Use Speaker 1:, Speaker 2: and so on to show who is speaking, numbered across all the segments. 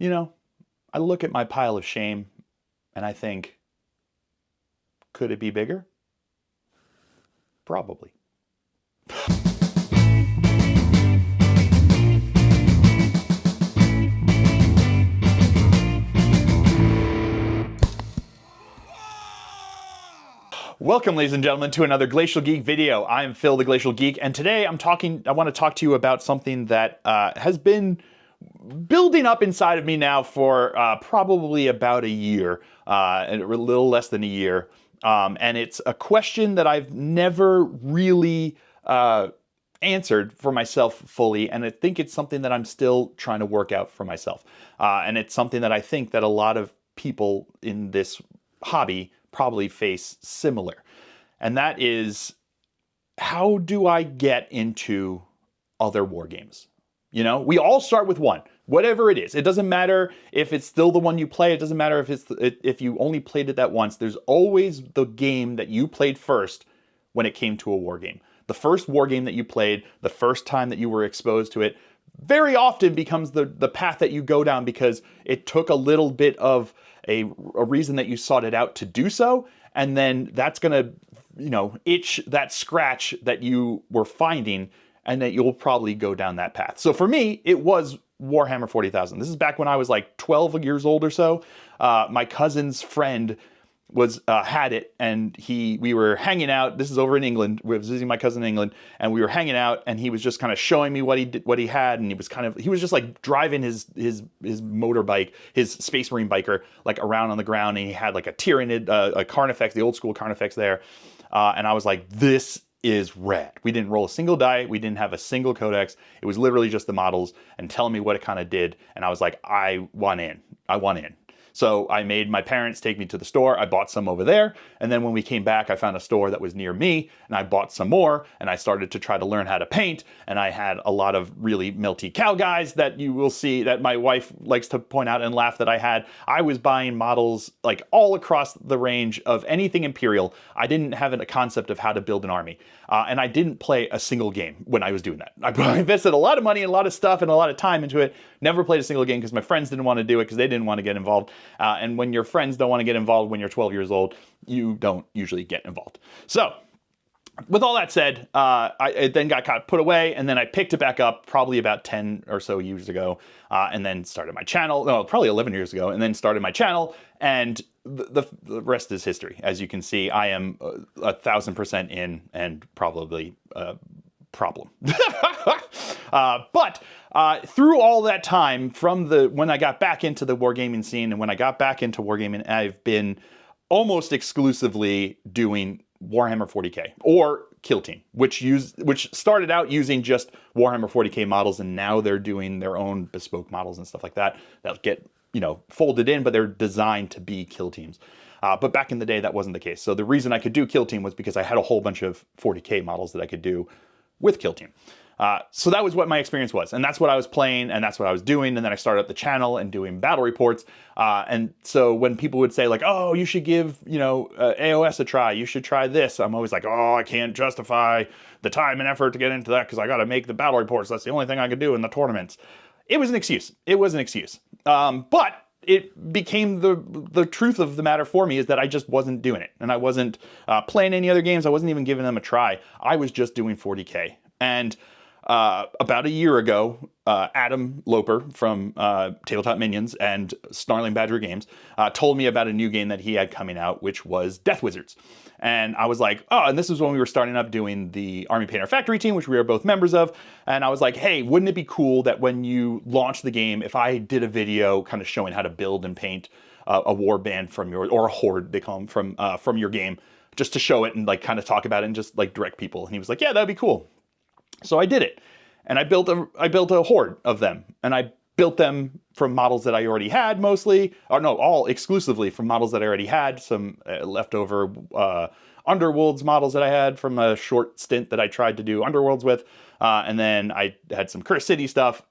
Speaker 1: You know, I look at my pile of shame and I think, could it be bigger? Probably. Welcome, ladies and gentlemen, to another Glacial Geek video. I'm Phil, the Glacial Geek, and today I want to talk to you about something that has been building up inside of me now for probably about a year, a little less than a year. And it's a question that I've never really answered for myself fully, and I think it's something that I'm still trying to work out for myself. And it's something that I think that a lot of people in this hobby probably face similar. And that is, how do I get into other war games? You know, we all start with one, whatever it is. It doesn't matter if it's still the one you play. It doesn't matter if you only played it that once. There's always the game that you played first when it came to a war game. The first war game that you played, the first time that you were exposed to it, very often becomes the path that you go down because it took a little bit of a reason that you sought it out to do so. And then that's going to, you know, itch that scratch that you were finding, and that you'll probably go down that path. So for me, it was Warhammer 40,000. This is back when I was like 12 years old or so. My cousin's friend had it, and we were hanging out. This is over in England. We were visiting my cousin in England, and we were hanging out, and he was just kind of showing me what he had, and he was just like driving his motorbike, his Space Marine biker, like around on the ground, and he had like a Tyranid, a Carnifex, the old school Carnifex there, and I was like, this is rad. We didn't roll a single die. We didn't have a single codex. It was literally just the models and telling me what it kind of did, and I was like, I want in. I want in. So I made my parents take me to the store. I bought some over there. And then when we came back, I found a store that was near me, and I bought some more, and I started to try to learn how to paint. And I had a lot of really melty cow guys that you will see that my wife likes to point out and laugh that I had. I was buying models like all across the range of anything Imperial. I didn't have a concept of how to build an army. And I didn't play a single game when I was doing that. I invested a lot of money and a lot of stuff and a lot of time into it. Never played a single game because my friends didn't want to do it because they didn't want to get involved. And when your friends don't want to get involved when you're 12 years old, you don't usually get involved. So with all that said, it then got put away, and then I picked it back up probably about 10 or so years ago, and then started my channel. No, probably 11 years ago, and then started my channel, and the rest is history. As you can see, I am 1,000% in, and probably a problem. But through all that time, from when I got back into the wargaming scene, and when I got back into wargaming, I've been almost exclusively doing Warhammer 40K or Kill Team, which started out using just Warhammer 40K models, and now they're doing their own bespoke models and stuff like that that get, you know, folded in, but they're designed to be kill teams. But back in the day, that wasn't the case. So the reason I could do Kill Team was because I had a whole bunch of 40K models that I could do with Kill Team. So that was what my experience was, and that's what I was playing, and that's what I was doing. And then I started up the channel and doing battle reports. And so when people would say like, "Oh, you should give, you know, AOS a try. You should try this," I'm always like, "Oh, I can't justify the time and effort to get into that because I got to make the battle reports. That's the only thing I could do in the tournaments." It was an excuse. It was an excuse. But it became the truth of the matter for me is that I just wasn't doing it, and I wasn't playing any other games. I wasn't even giving them a try. I was just doing 40K. And about a year ago, Adam Loper from Tabletop Minions and Snarling Badger Games told me about a new game that he had coming out, which was Death Wizards. And I was like, oh, and this is when we were starting up doing the Army Painter Factory team, which we are both members of. And I was like, hey, wouldn't it be cool that when you launch the game, if I did a video kind of showing how to build and paint a war band from or a horde, they call them, from your game, just to show it and like kind of talk about it and just like direct people. And he was like, yeah, that'd be cool. So I did it, and I built a horde of them, and I built them from models that I already had mostly, or no, all exclusively from models that I already had, some leftover Underworlds models that I had from a short stint that I tried to do Underworlds with, and then I had some Curse City stuff,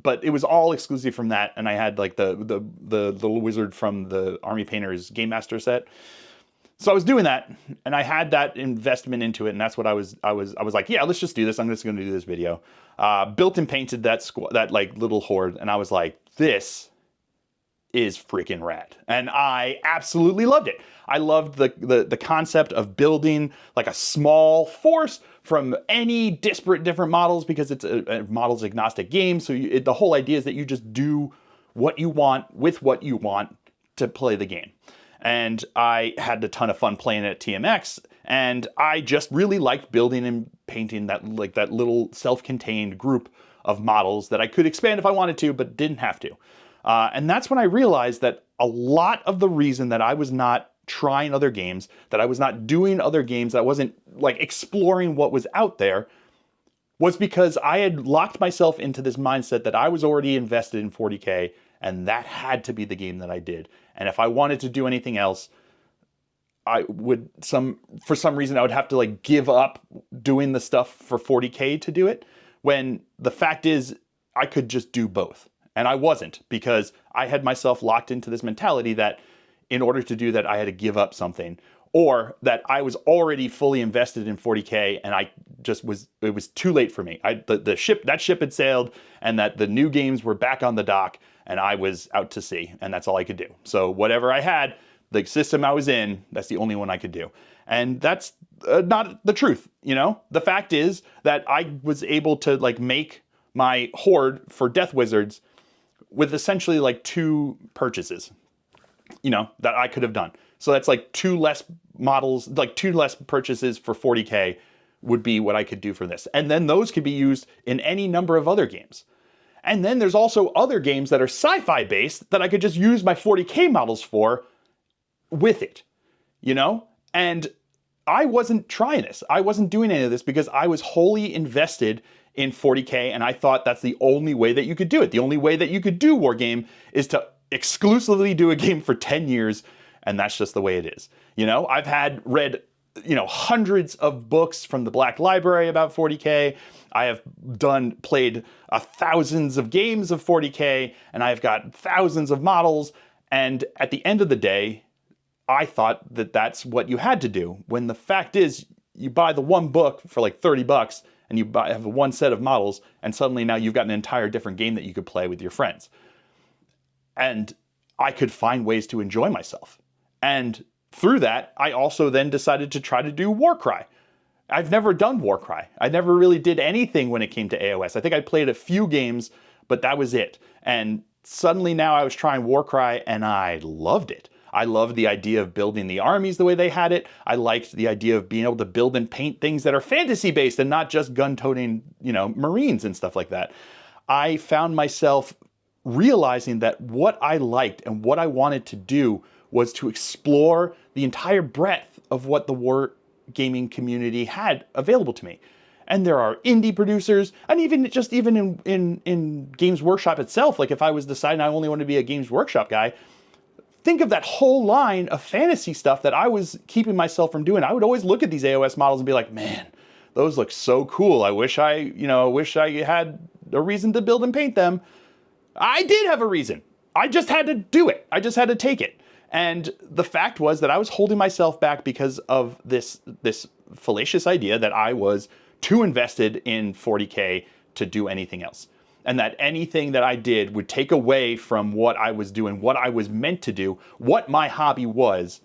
Speaker 1: but it was all exclusive from that, and I had like the little wizard from the Army Painters Game Master set. So I was doing that, and I had that investment into it, and that's what I was like, yeah, let's just do this. I'm just going to do this video. Built and painted that like little horde, and I was like, this is freaking rad. And I absolutely loved it. I loved the concept of building like a small force from any disparate different models, because it's a models agnostic game. So the whole idea is that you just do what you want with what you want to play the game. And I had a ton of fun playing it at TMX, and I just really liked building and painting that little self-contained group of models that I could expand if I wanted to, but didn't have to. And that's when I realized that a lot of the reason that I was not trying other games, that I was not doing other games, that I wasn't like exploring what was out there, was because I had locked myself into this mindset that I was already invested in 40K, and that had to be the game that I did. And if I wanted to do anything else, I would for some reason I would have to like give up doing the stuff for 40K to do it, when the fact is I could just do both. And I wasn't, because I had myself locked into this mentality that in order to do that, I had to give up something, or that I was already fully invested in 40K and it was too late for me. That ship had sailed, and that the new games were back on the dock, and I was out to sea, and that's all I could do. So whatever I had, the system I was in, that's the only one I could do. And that's not the truth, you know? The fact is that I was able to like make my horde for Death Wizards with essentially like 2 purchases, you know, that I could have done. So that's like 2 less models, like 2 less purchases for 40K would be what I could do for this. And then those could be used in any number of other games. And then there's also other games that are sci-fi based that I could just use my 40K models for with it, you know? And I wasn't trying this. I wasn't doing any of this because I was wholly invested in 40K, and I thought that's the only way that you could do it. The only way that you could do Wargame is to exclusively do a game for 10 years, and that's just the way it is. You know, I've read, you know, hundreds of books from the Black Library about 40K. I have played thousands of games of 40K, and I've got thousands of models. And at the end of the day, I thought that that's what you had to do, when the fact is you buy the one book for like $30 and you have one set of models, and suddenly now you've got an entire different game that you could play with your friends. And I could find ways to enjoy myself. And through that, I also then decided to try to do Warcry. I've never done Warcry. I never really did anything when it came to AOS. I think I played a few games, but that was it. And suddenly now I was trying Warcry, and I loved it. I loved the idea of building the armies the way they had it. I liked the idea of being able to build and paint things that are fantasy-based and not just gun-toting, you know, Marines and stuff like that. I found myself realizing that what I liked and what I wanted to do was to explore the entire breadth of what the wargaming community had available to me. And there are indie producers, and even in Games Workshop itself, like if I was deciding I only want to be a Games Workshop guy, think of that whole line of fantasy stuff that I was keeping myself from doing. I would always look at these AOS models and be like, man, those look so cool. I wish I had a reason to build and paint them. I did have a reason. I just had to do it. I just had to take it. And the fact was that I was holding myself back because of this fallacious idea that I was too invested in 40K to do anything else. And that anything that I did would take away from what I was doing, what I was meant to do, what my hobby was,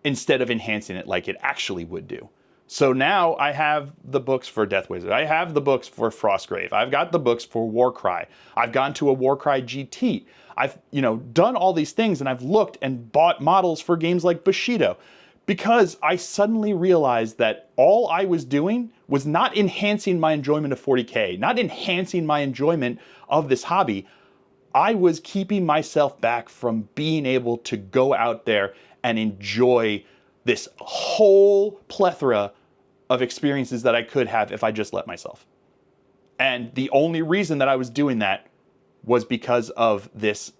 Speaker 1: instead of enhancing it like it actually would do. So now I have the books for Death Wizard. I have the books for Frostgrave. I've got the books for Warcry. I've gone to a Warcry GT. I've, done all these things, and I've looked and bought models for games like Bushido, because I suddenly realized that all I was doing was not enhancing my enjoyment of 40K, not enhancing my enjoyment of this hobby. I was keeping myself back from being able to go out there and enjoy this whole plethora of experiences that I could have if I just let myself. And the only reason that I was doing that was because of this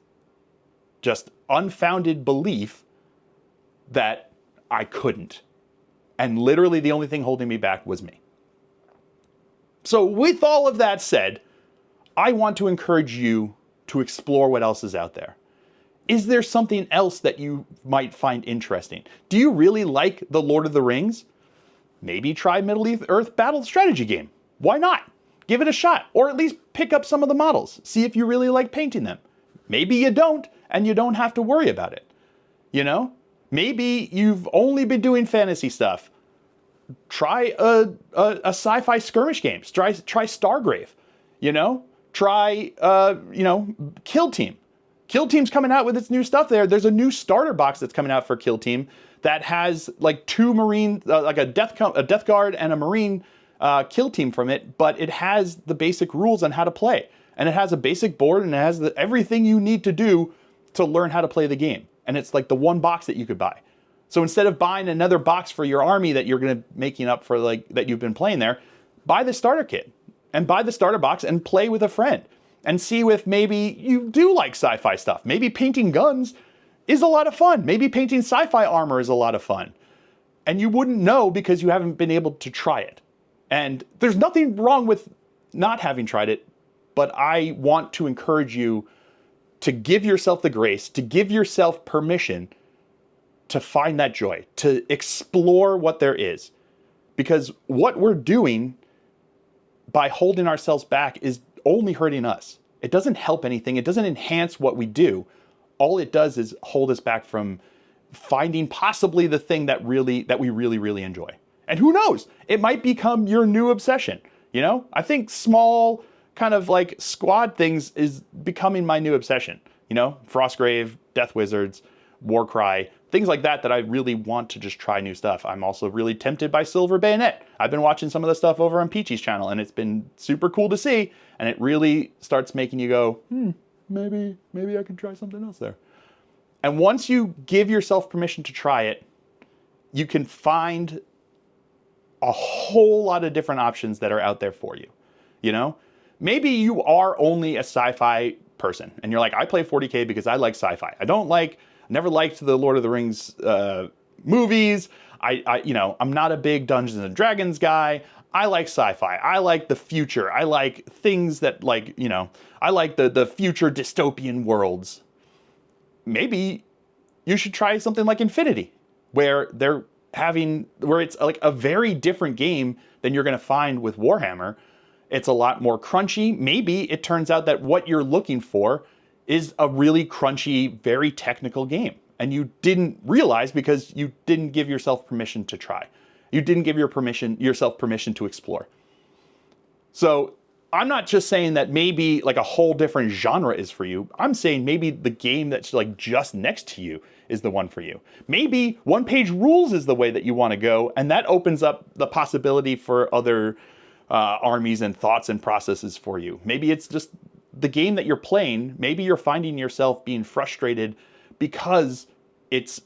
Speaker 1: just unfounded belief that I couldn't. And literally the only thing holding me back was me. So with all of that said, I want to encourage you to explore what else is out there. Is there something else that you might find interesting? Do you really like The Lord of the Rings? Maybe try Middle-earth battle strategy game. Why not? Give it a shot, or at least pick up some of the models. See if you really like painting them. Maybe you don't, and you don't have to worry about it. You know? Maybe you've only been doing fantasy stuff. Try a sci-fi skirmish game. Try Stargrave. You know? Try, Kill Team. Kill Team's coming out with its new stuff there. There's a new starter box that's coming out for Kill Team that has like two Marine, like a Death Guard and a Marine Kill Team from it, but it has the basic rules on how to play. And it has a basic board, and it has everything you need to do to learn how to play the game. And it's like the one box that you could buy. So instead of buying another box for your army that you're going to making up for like that you've been playing there, buy the starter kit and buy the starter box and play with a friend and see if maybe you do like sci-fi stuff. Maybe painting guns is a lot of fun. Maybe painting sci-fi armor is a lot of fun. And you wouldn't know because you haven't been able to try it. And there's nothing wrong with not having tried it, but I want to encourage you to give yourself the grace, to give yourself permission to find that joy, to explore what there is. Because what we're doing by holding ourselves back is only hurting us. It doesn't help anything. It doesn't enhance what we do. All it does is hold us back from finding possibly the thing that we really enjoy. And who knows? It might become your new obsession. You know, I think small kind of like squad things is becoming my new obsession. You know, Frostgrave, Death Wizards, Warcry, things like that I really want to just try new stuff. I'm also really tempted by Silver Bayonet. I've been watching some of the stuff over on Peachy's channel, and it's been super cool to see. And it really starts making you go, maybe I can try something else there. And once you give yourself permission to try it, you can find a whole lot of different options that are out there for you. You know, maybe you are only a sci-fi person and you're like, I play 40K because I like sci-fi. Never liked the Lord of the Rings movies. I'm not a big Dungeons and Dragons guy. I like sci-fi. I like the future. I like things that I like the future dystopian worlds. Maybe you should try something like Infinity, where it's like a very different game than you're going to find with Warhammer. It's a lot more crunchy. Maybe it turns out that what you're looking for is a really crunchy, very technical game. And you didn't realize because you didn't give yourself permission to try. You didn't give yourself permission to explore. So I'm not just saying that maybe like a whole different genre is for you. I'm saying maybe the game that's like just next to you is the one for you. Maybe one-page rules is the way that you want to go, and that opens up the possibility for other armies and thoughts and processes for you. Maybe it's just the game that you're playing. Maybe you're finding yourself being frustrated because it's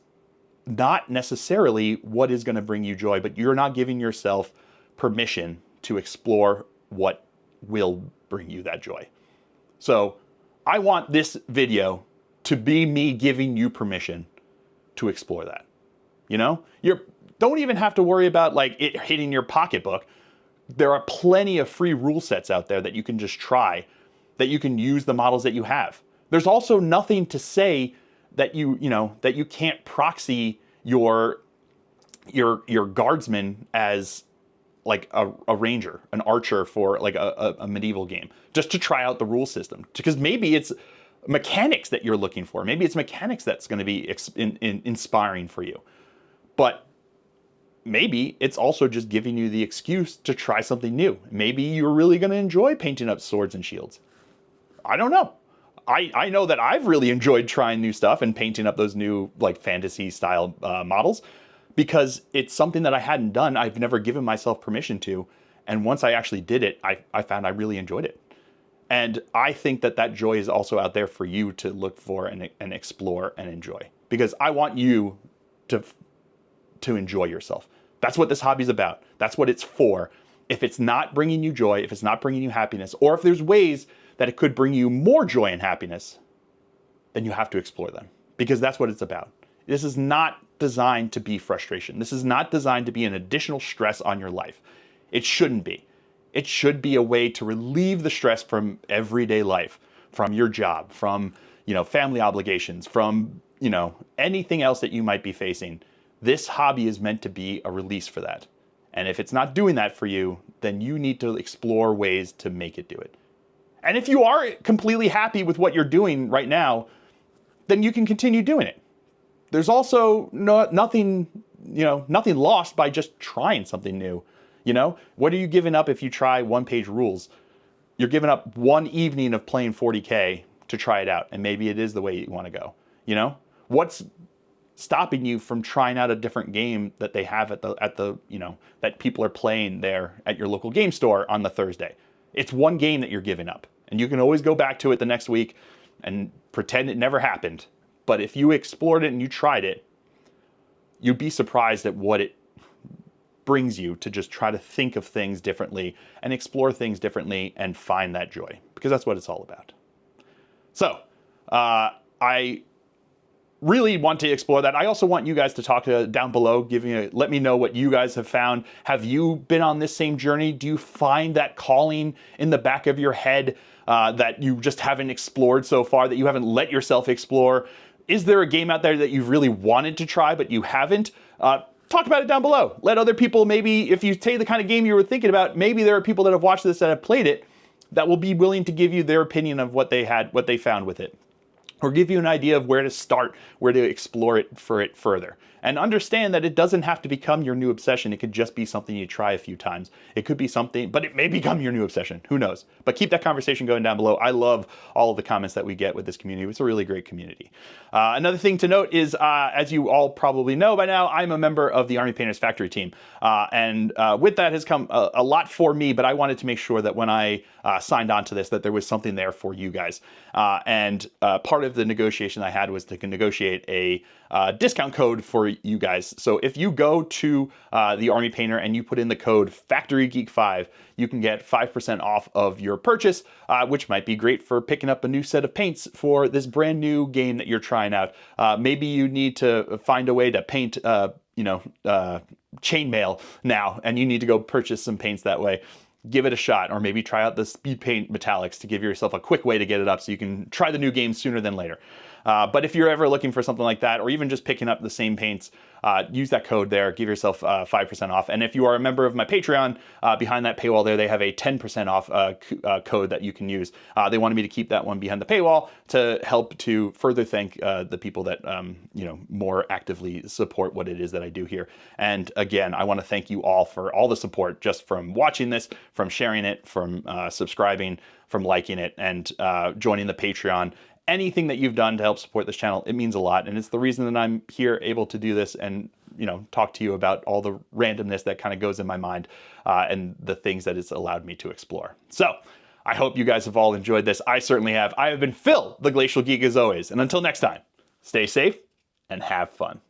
Speaker 1: not necessarily what is going to bring you joy, but you're not giving yourself permission to explore what will bring you that joy. So I want this video to be me giving you permission to explore that. You know, don't even have to worry about like it hitting your pocketbook. There are plenty of free rule sets out there that you can just try, that you can use the models that you have. There's also nothing to say that that you can't proxy your guardsman as like a ranger, an archer for like a medieval game, just to try out the rule system. Because maybe it's mechanics that you're looking for. Maybe it's mechanics that's going to be inspiring for you. But maybe it's also just giving you the excuse to try something new. Maybe you're really going to enjoy painting up swords and shields. I don't know. I know that I've really enjoyed trying new stuff and painting up those new like fantasy style models, because it's something that I hadn't done. I've never given myself permission to. And once I actually did it, I found I really enjoyed it. And I think that joy is also out there for you to look for and explore and enjoy, because I want you to enjoy yourself. That's what this hobby is about. That's what it's for. If it's not bringing you joy, if it's not bringing you happiness, or if there's ways that it could bring you more joy and happiness, then you have to explore them, because that's what it's about. This is not designed to be frustration. This is not designed to be an additional stress on your life. It shouldn't be. It should be a way to relieve the stress from everyday life, from your job, from, family obligations, from, anything else that you might be facing. This hobby is meant to be a release for that. And if it's not doing that for you, then you need to explore ways to make it do it. And if you are completely happy with what you're doing right now, then you can continue doing it. There's also nothing lost by just trying something new. What are you giving up if you try one-page rules? You're giving up one evening of playing 40K to try it out, and maybe it is the way you want to go. What's stopping you from trying out a different game that they have at the that people are playing there at your local game store on the Thursday? It's one game that you're giving up, and you can always go back to it the next week and pretend it never happened. But if you explored it and you tried it, you'd be surprised at what it brings you to just try to think of things differently and explore things differently and find that joy, because that's what it's all about. So I really want to explore that. I also want you guys to talk down below, let me know what you guys have found. Have you been on this same journey? Do you find that calling in the back of your head that you just haven't explored so far, that you haven't let yourself explore? Is there a game out there that you've really wanted to try but you haven't? Talk about it down below. Let other people, maybe if you say the kind of game you were thinking about, maybe there are people that have watched this that have played it that will be willing to give you their opinion of what they found with it, or give you an idea of where to start, where to explore it further. And understand that it doesn't have to become your new obsession. It could just be something you try a few times. It could be something, but it may become your new obsession. Who knows? But keep that conversation going down below. I love all of the comments that we get with this community. It's a really great community. Another thing to note is, as you all probably know by now, I'm a member of the Army Painters Factory team. And with that has come a lot for me, but I wanted to make sure that when I signed on to this, that there was something there for you guys. And part of the negotiation I had was to negotiate a discount code for you guys. So if you go to the Army Painter and you put in the code FactoryGeek5, you can get 5% off of your purchase, which might be great for picking up a new set of paints for this brand new game that you're trying out. Maybe you need to find a way to paint, chainmail now, and you need to go purchase some paints that way. Give it a shot, or maybe try out the speed paint metallics to give yourself a quick way to get it up so you can try the new game sooner than later. But if you're ever looking for something like that, or even just picking up the same paints, use that code there, give yourself 5% off. And if you are a member of my Patreon, behind that paywall there, they have a 10% off code that you can use. They wanted me to keep that one behind the paywall to help to further thank the people that more actively support what it is that I do here. And again, I want to thank you all for all the support, just from watching this, from sharing it, from subscribing, from liking it, and joining the Patreon. Anything that you've done to help support this channel, it means a lot. And it's the reason that I'm here able to do this and, talk to you about all the randomness that kind of goes in my mind and the things that it's allowed me to explore. So I hope you guys have all enjoyed this. I certainly have. I have been Phil, the Glacial Geek, as always. And until next time, stay safe and have fun.